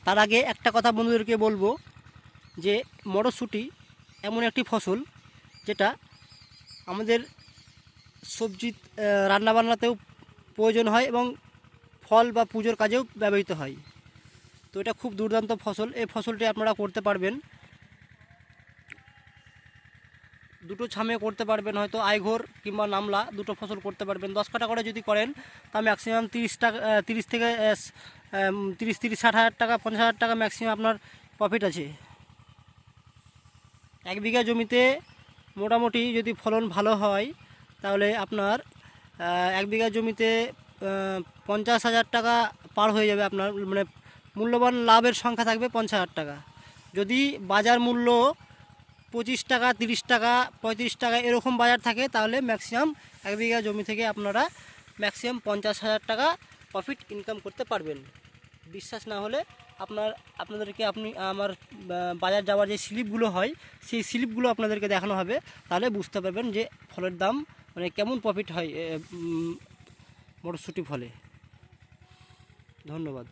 তার আগে একটা কথা বন্ধুদেরকে বলবো যে মটরশুঁটি এমন একটি ফসল যেটা আমাদের সবজি রান্নাবান্নাতেও প্রয়োজন হয় এবং ফল বা পুজোর কাজেও ব্যবহৃত হয়। তো এটা খুব দুর্দান্ত ফসল। এই ফসলটি আপনারা করতে পারবেন, দুটো ছামে করতে পারবেন, হয়তো আইঘর কিংবা নামলা দুটো ফসল করতে পারবেন। 10 কাঠা করে যদি করেন তা ম্যাক্সিমাম 30 টাকা 30 থেকে 60,000 টাকা 50,000 টাকা ম্যাক্সিমাম আপনার প্রফিট আছে। 1 বিঘা জমিতে মোটামুটি যদি ফলন ভালো হয় তাহলে আপনার 1 বিঘা জমিতে 50,000 টাকা পার হয়ে যাবে আপনার, মানে মূল্যবান লাভের সংখ্যা থাকবে 50,000 টাকা। যদি বাজার মূল্য 25 টাকা 30 টাকা 35 টাকা এরকম বাজার থাকে তাহলে ম্যাক্সিমাম 1 বিঘা জমি থেকে আপনারা ম্যাক্সিমাম 50,000 টাকা প্রফিট ইনকাম করতে পারবেন। বিশ্বাস না হলে আপনাদেরকে আমার বাজার যাওয়ার যে স্লিপগুলো হয় সেই স্লিপগুলো আপনাদেরকে দেখানো হবে, তাহলে বুঝতে পারবেন যে ফলের দাম মানে কেমন প্রফিট হয় মটরশুঁটি ফলে। ধন্যবাদ।